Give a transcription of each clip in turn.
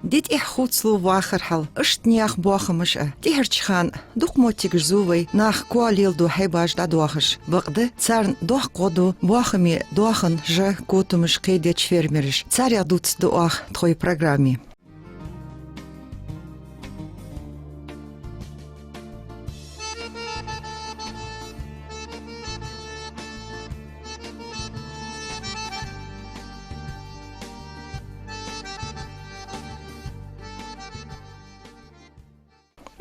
Dit goed slo wacherhal, ist niach bochemisch Dihertschan, duch motig zuwei, nach kwalil do hebaj da dochisch. Wagde, zarn doch kodo, bochemi dochen, je kotumisch kedech fermerisch. Zarja dutz do ach, troi programmi.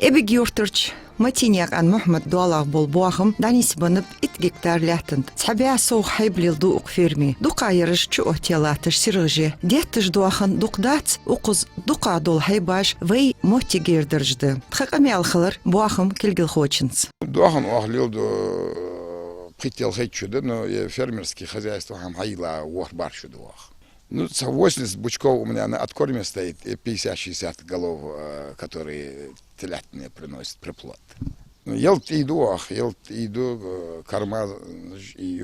Ebig yurtırç, matiniyak an Muhammad Doğalaq bol boğım, danis banıp it gektar lehtind. Tsabiya soğ hayblil du uqfermi. Duqa yarış çu ohtiyalatış sirgji. Dettış doğan duqdat, uquz duqa dol haybaş vey mohti gerdirjdi. Txaqami alxılır, boğım kilgil xoçins. Doğan oğlil du прител хэтчуды, но фермерские хозяйства хам хайла уох баршу дуох. Ну, 80 бычков у меня на откорме стоит и 50-60 голов, которые телятные приносят приплод. Елт иду корма и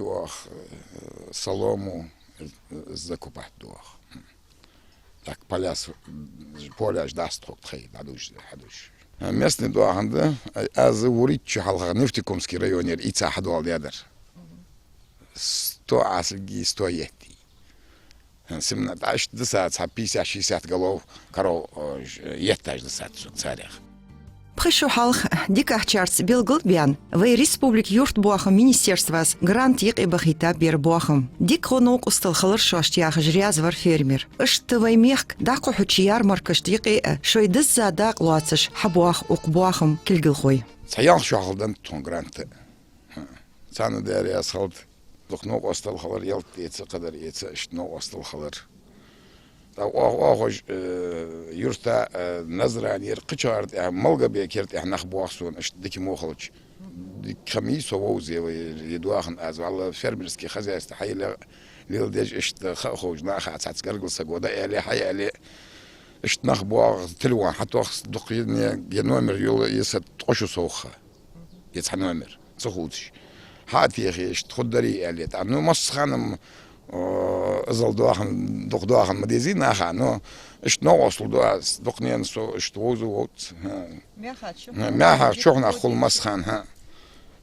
солому закупать дуох. Так поля ждаст хокхей, дадуш. Местный дуаханда, аз уритчу халха Нефтекумский район, ица хадуал дядер. 100 аслги, 100 ети. 17 десят, 50-60 голов коров еттаж десят царях. Пхишу халх дикахчарц билгл бян. Вей республик юрт боахым министерствас грант ек ибахита бер боахым. Дик хонук усталхалыр шаштях жрязвар фермер. Ышты вей мехк дақу хучи ярмаркашт ек шой дыз задақ луацыш хабуах ук боахым килгил хой. Саял шахалдан тон гранты. Саны дәрі асхалд. Дұқнуқ осталхалыр елт етсі қадар етсі іштінуқ осталхалыр. Оғыш юрта назранер қычард малга бекерт нах буахсун дики мохалч ками совозе едуахн аз валла фермерский хозяйство хайла лилдеж ишт хохож наха цацгарглса года эле хайале ишт нах буах телуан хатох дукьне номер юл есат тошу соха ец номер цохулч хатиги ишт خدري элет ну масханым أزل دوخن مديزين ناخا نو إشت نوصل دواس دقنين سو إشت ووزو ووت ماها شوخنا خل مسخان ها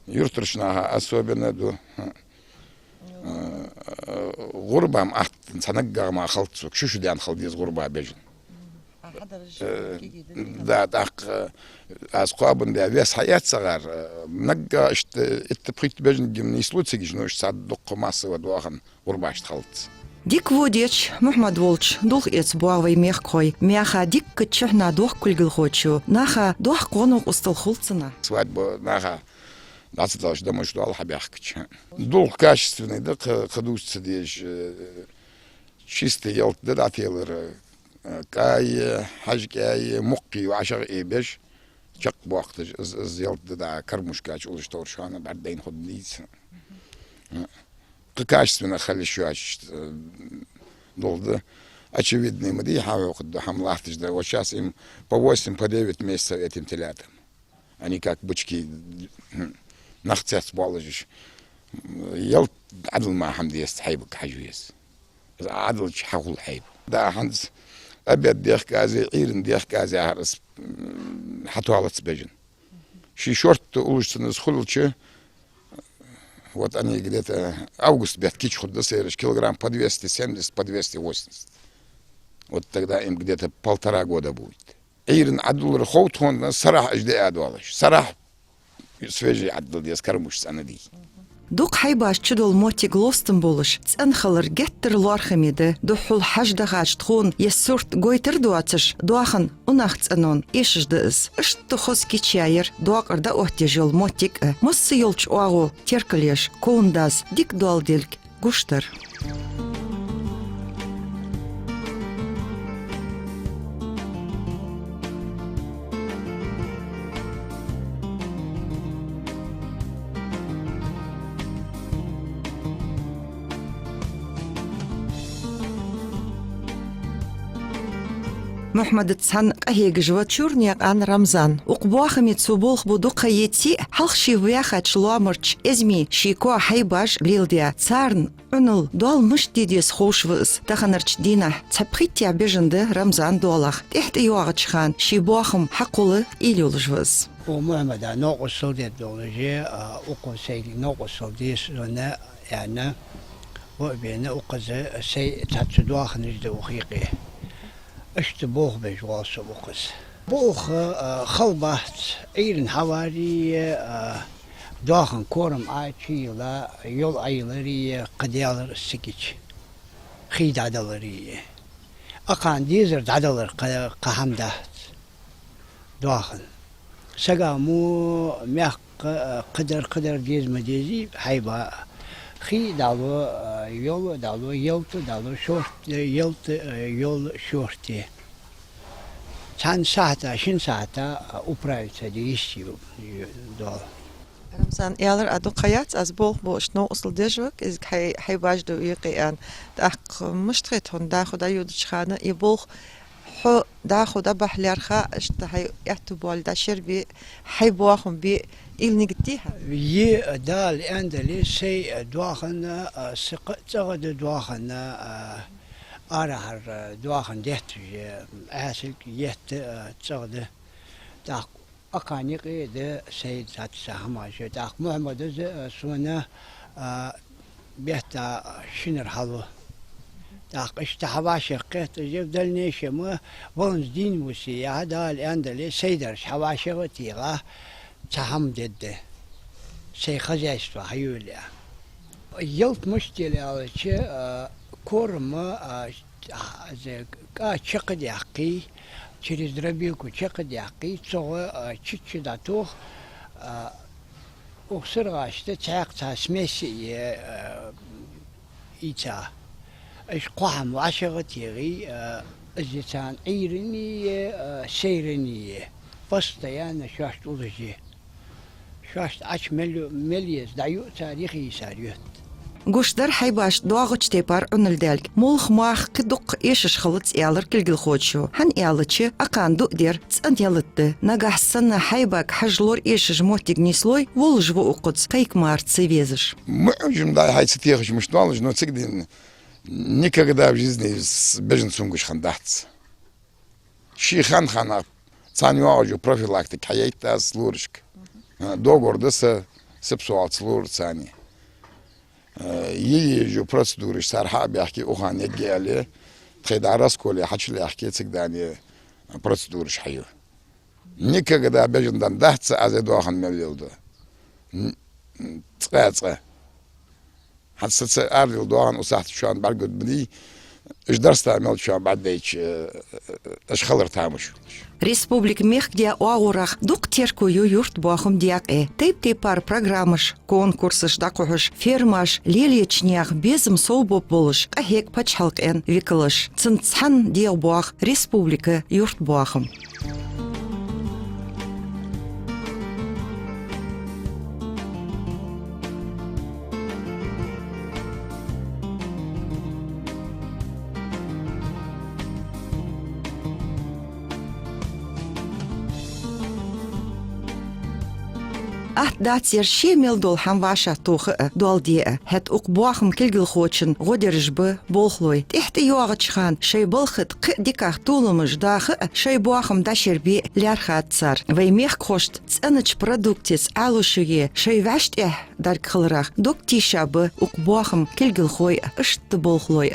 يرترشناها أسوابنا دو غربة مأحت نسنقا ما خلطسوك شو ديان خلديز غربة بيجن دا داق أسقابن دا ويس حياة صغار نقا إشت اتبقيت بيجن جمني سلوتسيجي نو إشت ساد دق ماسة ودوخن غربة إشت خلط Дик водеч, Мухаммад Волч, дух ец буавай мехкой, мяха дик кычхна дух кульгил хочу, наха дух конук устал хулцина. Свадьба наха, нацаталаш домой, что Аллах бяхкач. Дух качественный, да кадусцы деш, чистый елт, да дателер, кай, хажкай, мукки, вашар эбеш, чак буахта, елт, да кармушкач, улыштор шана, бардейн ходниц. Качественно халищуач долго очевидный мадиха выходу хамлахтыш да вот сейчас им по 8-9 месяцев этим телятам они как бычки нахтят балыжиш ел عدل ما حمد يستحيبك حجويس عدل حقول حيب دا هنز أبيض ديخ كازي عيرن ديخ كازي هرس حتوالت بجن شي شورت улучшенный خلوچه Вот они где-то август бятки чхудда сейрыш килограмм по 270, по 280. Вот тогда им где-то 1,5 года будет. Эйрен адулр хоутхон сарах ажде адуалыш. Сарах свежий адул дес кармуш санади. Дук хайбаш чудол мотиг лостын болыш. Цанхалыр геттер лархамиды. Духул хажда гачтхун ессурт гойтер дуатыш. Дуахан унах цанон ешжды из. Ишт хос кичайер. Дуакарда охтежол мотиг. Моссы йолч уагу теркалеш. Коундаз. Дик дуалдельк. Гуштер. محمد تسان قهيق جوات شورنيق عن رمضان وقبواخم يتسوبولخ بودو قيتي حلق شيوياخات شلوامرش ازمي شيكوا حيباش ليلديا تسارن عنل دوال مش ديديس خوشوز تخنرش دينا تبخيتيا بيجنده رمضان دولخ تحت يواغتش خان شيبواخم حقولة إليولجوز ومحمد نوق السوداء دولجي أقو سيدي نوق السوداء لنا يعني وبين أقز سي تاتسدواخ نجد وخيقي اشتبوخ بجواس وقز بوخ خلبات ايرن حواري دواخن كورم آيتشي لا يول ايلري قديالر السكيش خيد عدلري اقان ديزر عدلر قهم دهت دواخن سقامو ميخ قدر ديز مديزي حيبا خي دالو يول دالو يلت دالو شورت يلت يول شورتي كان ساعة 20 ساعة upravиться действию дол. رمضان يالر أدو قيات أزبوغ بوش نو أصل دجوك إذ حي باجدو يقيان داق مشتغيت هون داخو دا يودش خانة يبوغ حو داخو دا بحليرخا اشتهي يحتبوال دا شربي حي بواخم بي إلنقتيها ي دال أندلي سي دواخن سقط دواخن أرهر دواخن دهت أسلك يهت تصعد داق أقانيقي ده سيد سات سهماش داق محمد ده سونا بيهتا شنر حلو داق اشتحواش قيت جبدل نيشم ونز دين وسي هذا الأندلي سيدرش حواش وتيغا تهم دده سي خزايستو هيوليا يلت مشكلة على شيء كورما شقد يحقي через дробилку شقد يحقي تصغى تشتش داتوخ وخسرغاشته تعق تاسمسي إيتا إيش قهم وعشرة تيغي الزيتان عيرني سيرني فستيان شاشت ولجي شاشت أش مليز دايو تاريخي ساريوت Гушдар хайбаш дуагыч тепар унылдалк. Молх мах кдук ешш хылыц ялыр килгил хочу. Хан ялычы аканду дер цан ялытты. Нагахсанна хайбак хажлор ешш мотик неслой волжву укуц кайкмар цевезыш. Мы уже да хайцы техиш мушталыш, но цигдин никогда в жизни с беженцем гушхан дахц. Шихан хана цанюажу профилактик хайта слуршк. Догордыса сепсуал слур цани. يجوا процедуры شرحة بيحكي أخوان يجيالي تخيد عرس كولي حشلي يحكي تقداني процедуры شحيو никогда بيجندان دهتس أزيد أخوان مليلدو تقاطع حتى سأرليل دوغان وصحت شوان برقود بدي إيش درس تعمل شوان بعد ديش إيش خلر تعمل Республик мехдия оаурах дук теркую юрт бахым диак Тейп тейпар программыш, конкурсыш дакухыш, фермаш, лелечнях безым соубоп болыш, кахек пачхалк викылыш. Цынцхан дел бах республика юрт бахым. داتير شيميل دول حنواشا توخ دول دي هت اقبواخم كلجل خوچن غدرج ب بولخلوي تحت يواغتش خان شي بلخت ديكاخ طولمش داخ شي بواخم داشر بي لارخات صار ويميخ خوشت تسانج برودكتس علوشيه شي واشت دار كلراخ دوك تيشا ب اقبواخم كلجل خوي اشت بولخلوي